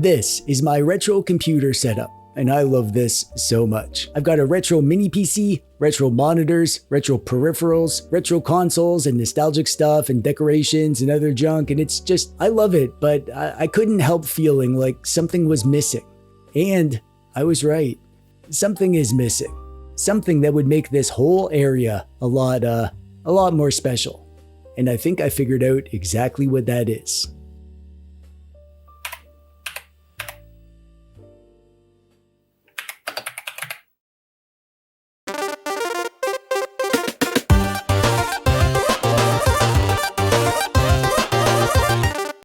This is my retro computer setup, and I love this so much. I've got a retro mini PC, retro monitors, retro peripherals, retro consoles, and nostalgic stuff and decorations and other junk, and it's just, I love it, but I couldn't help feeling like something was missing. And I was right. Something is missing. Something that would make this whole area a lot more special. And I think I figured out exactly what that is.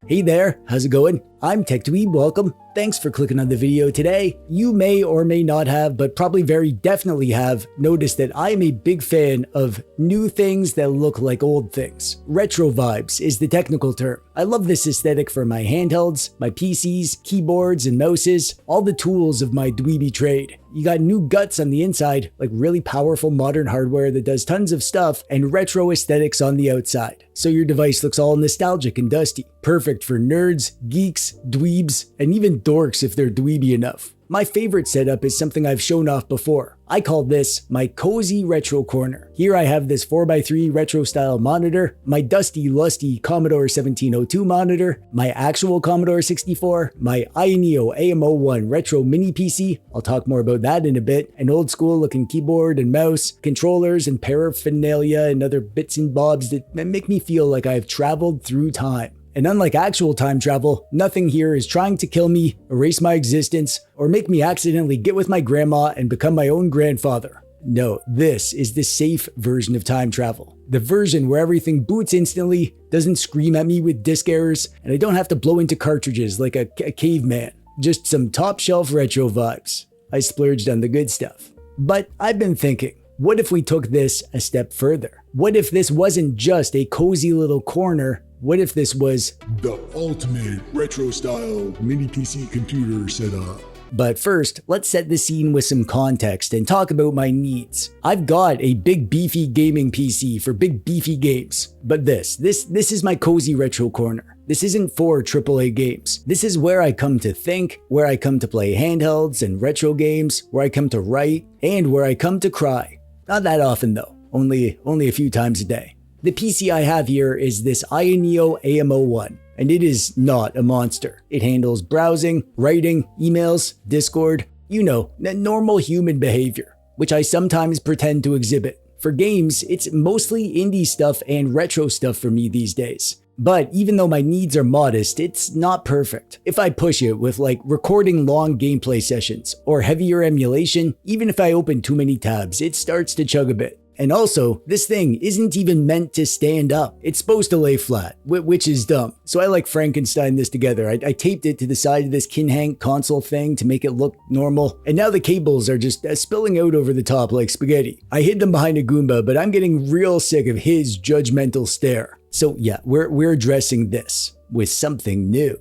Hey there, how's it going? I'm TechDweeb, welcome. Thanks for clicking on the video today. You may or may not have, but probably very definitely have, noticed that I am a big fan of new things that look like old things. Retro vibes is the technical term. I love this aesthetic for my handhelds, my PCs, keyboards, and mouses, all the tools of my dweeby trade. You got new guts on the inside, like really powerful modern hardware that does tons of stuff, and retro aesthetics on the outside. So your device looks all nostalgic and dusty. Perfect for nerds, geeks, dweebs, and even dorks if they're dweeby enough. My favorite setup is something I've shown off before. I call this my cozy retro corner. Here I have this 4x3 retro style monitor, my dusty lusty Commodore 1702 monitor, my actual Commodore 64, my iNeo AM01 retro mini PC, I'll talk more about that in a bit, an old school looking keyboard and mouse, controllers and paraphernalia and other bits and bobs that make me feel like I've traveled through time. And unlike actual time travel, nothing here is trying to kill me, erase my existence, or make me accidentally get with my grandma and become my own grandfather. No, this is the safe version of time travel. The version where everything boots instantly, doesn't scream at me with disk errors, and I don't have to blow into cartridges like a caveman. Just some top shelf retro vibes. I splurged on the good stuff. But I've been thinking, what if we took this a step further? What if this wasn't just a cozy little corner? What if this was the ultimate retro style mini PC computer setup? But first, let's set the scene with some context and talk about my needs. I've got a big beefy gaming PC for big beefy games. But this is my cozy retro corner. This isn't for AAA games. This is where I come to think, where I come to play handhelds and retro games, where I come to write, and where I come to cry. Not that often though, only a few times a day. The PC I have here is this iNeo AM01, and it is not a monster. It handles browsing, writing, emails, Discord, you know, normal human behavior, which I sometimes pretend to exhibit. For games, it's mostly indie stuff and retro stuff for me these days. But even though my needs are modest, it's not perfect. If I push it with like recording long gameplay sessions or heavier emulation, even if I open too many tabs, it starts to chug a bit. And also, this thing isn't even meant to stand up. It's supposed to lay flat, which is dumb. So I like Frankenstein this together. I taped it to the side of this Kinhank console thing to make it look normal. And now the cables are just spilling out over the top like spaghetti. I hid them behind a Goomba, but I'm getting real sick of his judgmental stare. So yeah, we're addressing this with something new.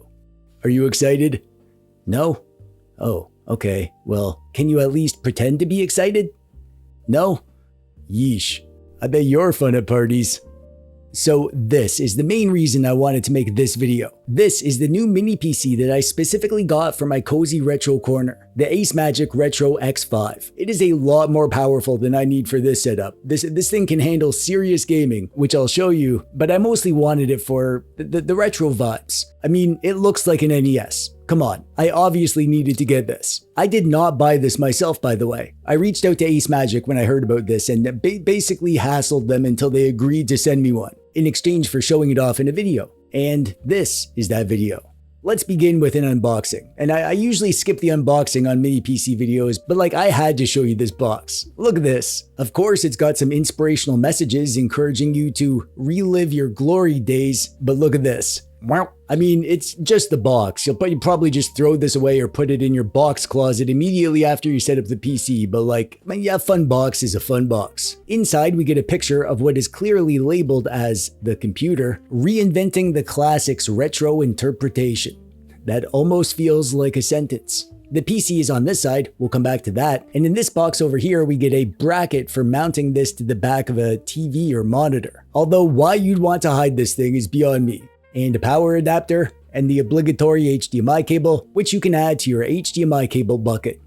Are you excited? No? Oh, okay. Well, can you at least pretend to be excited? No? Yeesh, I bet you're fun at parties. So this is the main reason I wanted to make this video. This is the new mini PC that I specifically got for my cozy retro corner, the AceMagic Retro X5. It is a lot more powerful than I need for this setup. This thing can handle serious gaming, which I'll show you, but I mostly wanted it for the retro vibes. I mean, it looks like an NES. Come on, I obviously needed to get this. I did not buy this myself, by the way. I reached out to AceMagic when I heard about this and basically hassled them until they agreed to send me one, in exchange for showing it off in a video. And this is that video. Let's begin with an unboxing. And I usually skip the unboxing on mini PC videos, but like I had to show you this box. Look at this. Of course, it's got some inspirational messages encouraging you to relive your glory days, but look at this. Wow. I mean, it's just the box. You'll probably just throw this away or put it in your box closet immediately after you set up the PC, but like, yeah, fun box is a fun box. Inside, we get a picture of what is clearly labeled as the computer, reinventing the classics retro interpretation. That almost feels like a sentence. The PC is on this side, we'll come back to that, and in this box over here we get a bracket for mounting this to the back of a TV or monitor. Although why you'd want to hide this thing is beyond me. And a power adapter, and the obligatory HDMI cable, which you can add to your HDMI cable bucket.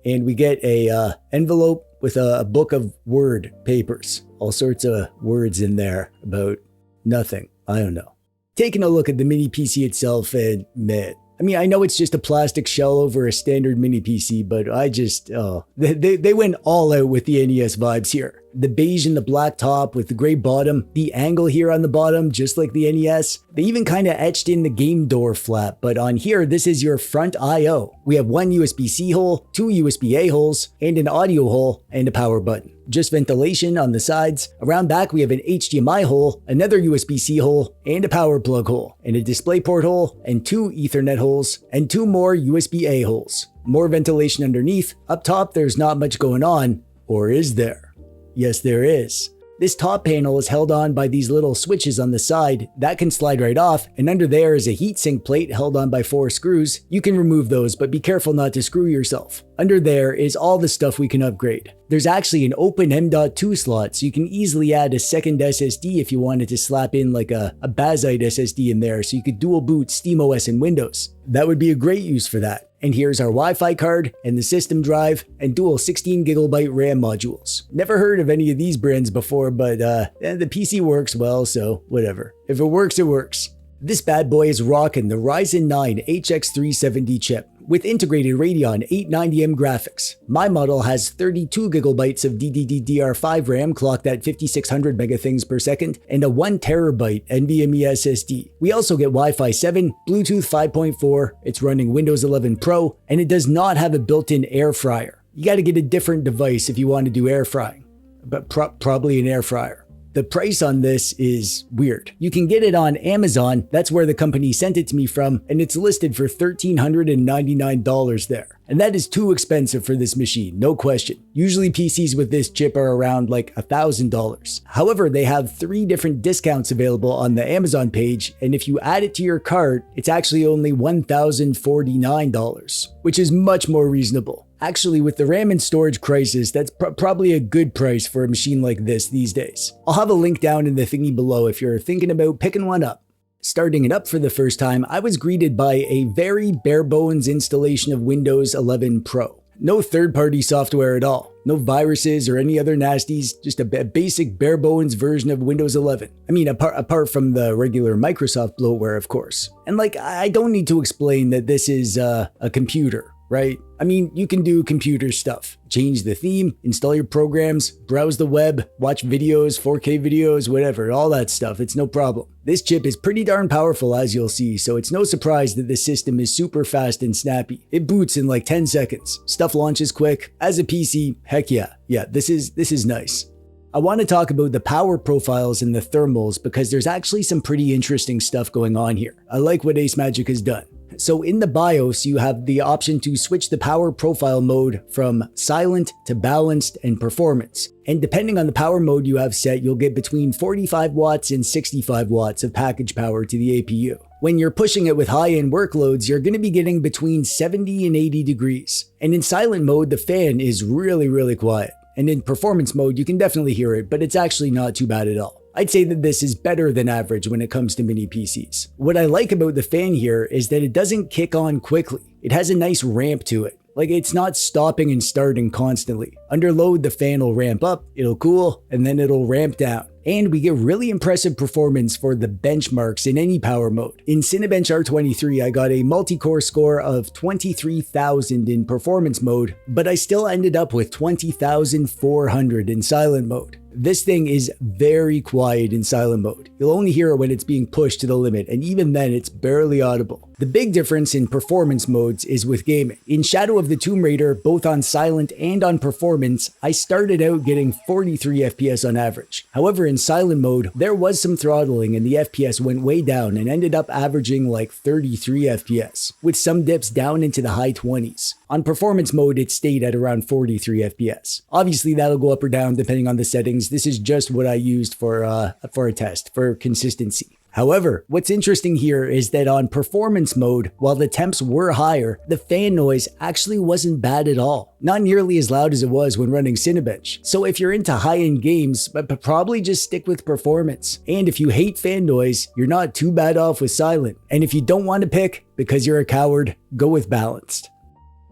And we get a envelope with a book of word papers. All sorts of words in there about nothing. I don't know. Taking a look at the mini PC itself, and man, I mean, I know it's just a plastic shell over a standard mini PC, but I just, they went all out with the NES vibes here. The beige and the black top with the gray bottom, the angle here on the bottom, just like the NES. They even kind of etched in the game door flap, but on here, this is your front I/O. We have one USB-C hole, two USB-A holes, and an audio hole, and a power button. Just ventilation on the sides. Around back, we have an HDMI hole, another USB-C hole, and a power plug hole, and a DisplayPort hole, and two Ethernet holes, and two more USB-A holes. More ventilation underneath. Up top, there's not much going on, or is there? Yes, there is. This top panel is held on by these little switches on the side that can slide right off, and under there is a heatsink plate held on by 4 screws. You can remove those, but be careful not to screw yourself. Under there is all the stuff we can upgrade. There's actually an open M.2 slot, so you can easily add a second SSD if you wanted to slap in like a Bazite SSD in there, so you could dual boot SteamOS and Windows. That would be a great use for that. And here's our Wi-Fi card and the system drive and dual 16GB RAM modules. Never heard of any of these brands before, but the PC works well, so whatever. If it works, it works. This bad boy is rocking the Ryzen 9 HX370 chip with integrated Radeon 890M graphics. My model has 32GB of DDR5 RAM clocked at 5600 megathings per second and a 1TB NVMe SSD. We also get Wi-Fi 7, Bluetooth 5.4, it's running Windows 11 Pro, and it does not have a built-in air fryer. You gotta get a different device if you want to do air frying, but probably an air fryer. The price on this is weird. You can get it on Amazon, that's where the company sent it to me from, and it's listed for $1,399 there. And that is too expensive for this machine, no question. Usually PCs with this chip are around like $1,000. However, they have 3 different discounts available on the Amazon page, and if you add it to your cart, it's actually only $1,049, which is much more reasonable. Actually, with the RAM and storage crisis, that's probably a good price for a machine like this these days. I'll have a link down in the thingy below if you're thinking about picking one up. Starting it up for the first time, I was greeted by a very bare bones installation of Windows 11 Pro. No third-party software at all. No viruses or any other nasties, just a basic bare bones version of Windows 11. I mean, apart from the regular Microsoft bloatware, of course. And like, I don't need to explain that this is a computer, right? I mean, you can do computer stuff. Change the theme, install your programs, browse the web, watch videos, 4K videos, whatever, all that stuff. It's no problem. This chip is pretty darn powerful, as you'll see, so it's no surprise that the system is super fast and snappy. It boots in like 10 seconds. Stuff launches quick. As a PC, heck yeah. Yeah, this is nice. I want to talk about the power profiles and the thermals because there's actually some pretty interesting stuff going on here. I like what Ace Magic has done. So in the BIOS, you have the option to switch the power profile mode from silent to balanced and performance. And depending on the power mode you have set, you'll get between 45 watts and 65 watts of package power to the APU. When you're pushing it with high-end workloads, you're going to be getting between 70 and 80 degrees. And in silent mode, the fan is really quiet. And in performance mode, you can definitely hear it, but it's actually not too bad at all. I'd say that this is better than average when it comes to mini PCs. What I like about the fan here is that it doesn't kick on quickly. It has a nice ramp to it. Like, it's not stopping and starting constantly. Under load, the fan will ramp up, it'll cool, and then it'll ramp down. And we get really impressive performance for the benchmarks in any power mode. In Cinebench R23, I got a multi-core score of 23,000 in performance mode, but I still ended up with 20,400 in silent mode. This thing is very quiet in silent mode. You'll only hear it when it's being pushed to the limit, and even then it's barely audible. The big difference in performance modes is with gaming. In Shadow of the Tomb Raider, both on silent and on performance, I started out getting 43 FPS on average. However, in silent mode, there was some throttling and the FPS went way down and ended up averaging like 33 FPS, with some dips down into the high 20s. On performance mode, it stayed at around 43 FPS. Obviously, that'll go up or down depending on the settings. This is just what I used for a test, for consistency. However, what's interesting here is that on performance mode, while the temps were higher, the fan noise actually wasn't bad at all. Not nearly as loud as it was when running Cinebench. So if you're into high-end games, but probably just stick with performance. And if you hate fan noise, you're not too bad off with silent. And if you don't want to pick because you're a coward, go with balanced.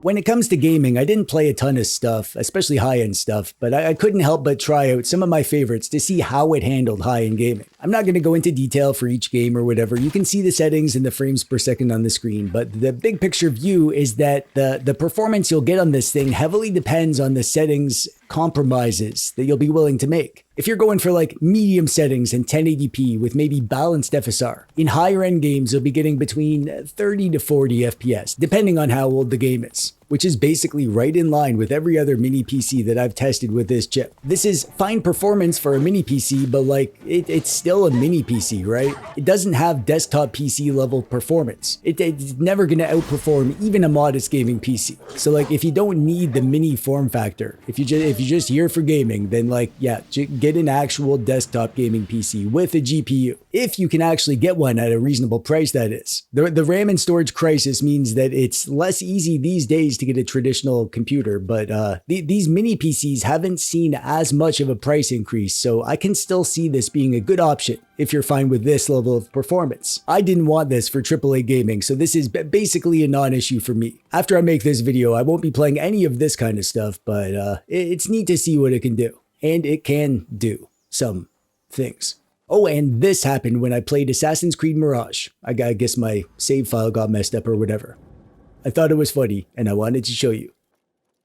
When it comes to gaming, I didn't play a ton of stuff, especially high-end stuff, but I couldn't help but try out some of my favorites to see how it handled high-end gaming. I'm not going to go into detail for each game or whatever. You can see the settings and the frames per second on the screen, but the big picture view is that the performance you'll get on this thing heavily depends on the settings compromises that you'll be willing to make. If you're going for like medium settings and 1080p with maybe balanced FSR, in higher end games you'll be getting between 30 to 40 FPS, depending on how old the game is, which is basically right in line with every other mini PC that I've tested with this chip. This is fine performance for a mini PC, but like it's still a mini PC, right? It doesn't have desktop PC level performance. It's never gonna outperform even a modest gaming PC. So like if you don't need the mini form factor, if you're just here for gaming, then like yeah, get an actual desktop gaming PC with a GPU. If you can actually get one at a reasonable price, that is. The RAM and storage crisis means that it's less easy these days to get a traditional computer, but these mini PCs haven't seen as much of a price increase, so I can still see this being a good option if you're fine with this level of performance. I didn't want this for AAA gaming, so this is basically a non-issue for me. After I make this video, I won't be playing any of this kind of stuff, but it's neat to see what it can do. And it can do some things. Oh, and this happened when I played Assassin's Creed Mirage. I guess my save file got messed up or whatever. I thought it was funny, and I wanted to show you.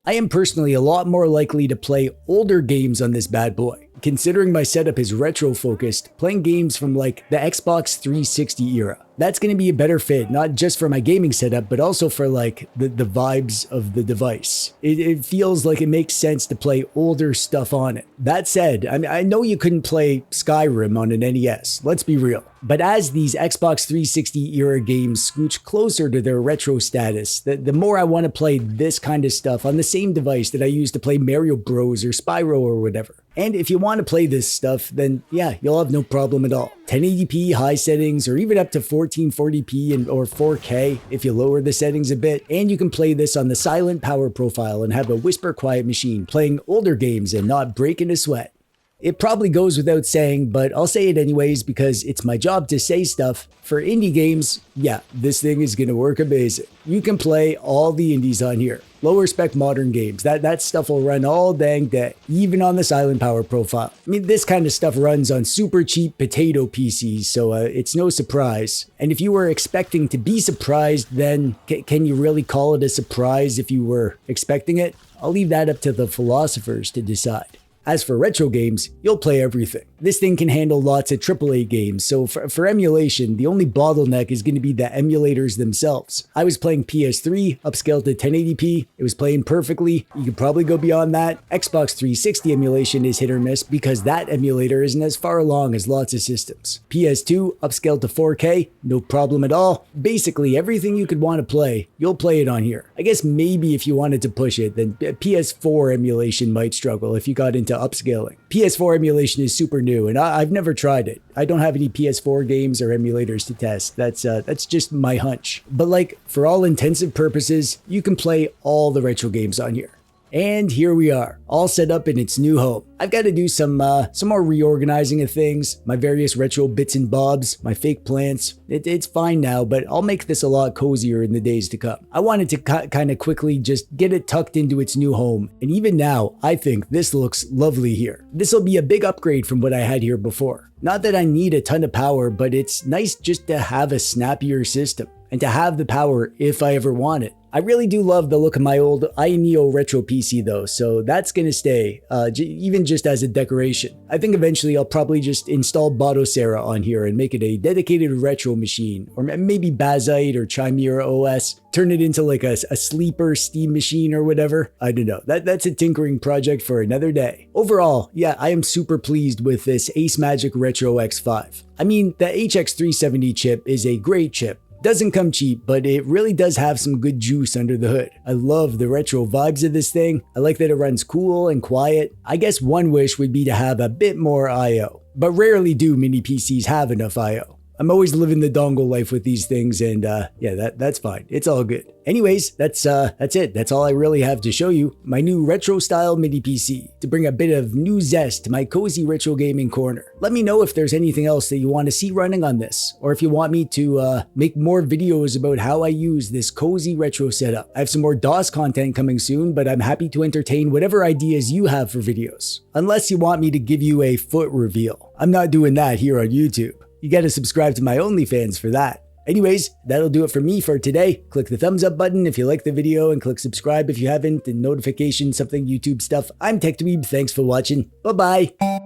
I am personally a lot more likely to play older games on this bad boy. Considering my setup is retro-focused, playing games from like the Xbox 360 era. That's going to be a better fit, not just for my gaming setup, but also for like the vibes of the device. It feels like it makes sense to play older stuff on it. That said, I know you couldn't play Skyrim on an NES, let's be real. But as these Xbox 360 era games scooch closer to their retro status, the more I want to play this kind of stuff on the same device that I used to play Mario Bros or Spyro or whatever. And if you want to play this stuff, then yeah, you'll have no problem at all. 1080p high settings, or even up to 1440p or 4K if you lower the settings a bit. And you can play this on the silent power profile and have a whisper quiet machine playing older games and not breaking a sweat. It probably goes without saying, but I'll say it anyways because it's my job to say stuff. For indie games, yeah, this thing is going to work amazing. You can play all the indies on here. Lower spec modern games, that stuff will run all dang day, even on the silent power profile. I mean, this kind of stuff runs on super cheap potato PCs, so it's no surprise. And if you were expecting to be surprised, then can you really call it a surprise if you were expecting it? I'll leave that up to the philosophers to decide. As for retro games, you'll play everything. This thing can handle lots of AAA games, so for emulation, the only bottleneck is going to be the emulators themselves. I was playing PS3, upscaled to 1080p, it was playing perfectly, you could probably go beyond that. Xbox 360 emulation is hit or miss because that emulator isn't as far along as lots of systems. PS2, upscaled to 4K, no problem at all. Basically, everything you could want to play, you'll play it on here. I guess maybe if you wanted to push it, then PS4 emulation might struggle if you got into upscaling. PS4 emulation is super new, and I've never tried it. I don't have any PS4 games or emulators to test. That's just my hunch. But like, for all intensive purposes, you can play all the retro games on here. And here we are, all set up in its new home. I've got to do some more reorganizing of things, my various retro bits and bobs, my fake plants. It's fine now, but I'll make this a lot cozier in the days to come. I wanted to kind of quickly just get it tucked into its new home, and even now, I think this looks lovely here. This will be a big upgrade from what I had here before. Not that I need a ton of power, but it's nice just to have a snappier system, and to have the power if I ever want it. I really do love the look of my old iNeo retro PC though, so that's gonna stay, even just as a decoration. I think eventually I'll probably just install Batocera on here and make it a dedicated retro machine, or maybe Bazite or Chimera OS, turn it into like a sleeper Steam machine or whatever. I don't know, that's a tinkering project for another day. Overall, yeah, I am super pleased with this Ace Magic Retro X5. I mean, the HX370 chip is a great chip. Doesn't come cheap, but it really does have some good juice under the hood. I love the retro vibes of this thing. I like that it runs cool and quiet. I guess one wish would be to have a bit more I/O, but rarely do mini PCs have enough I/O. I'm always living the dongle life with these things, and yeah, that's fine. It's all good. Anyways, that's it. That's all I really have to show you. My new retro style mini PC to bring a bit of new zest to my cozy retro gaming corner. Let me know if there's anything else that you want to see running on this, or if you want me to make more videos about how I use this cozy retro setup. I have some more DOS content coming soon, but I'm happy to entertain whatever ideas you have for videos. Unless you want me to give you a foot reveal. I'm not doing that here on YouTube. You gotta subscribe to my OnlyFans for that. Anyways, that'll do it for me for today. Click the thumbs up button if you like the video and click subscribe if you haven't, and notifications, something YouTube stuff. I'm TechDweeb. Thanks for watching. Bye-bye.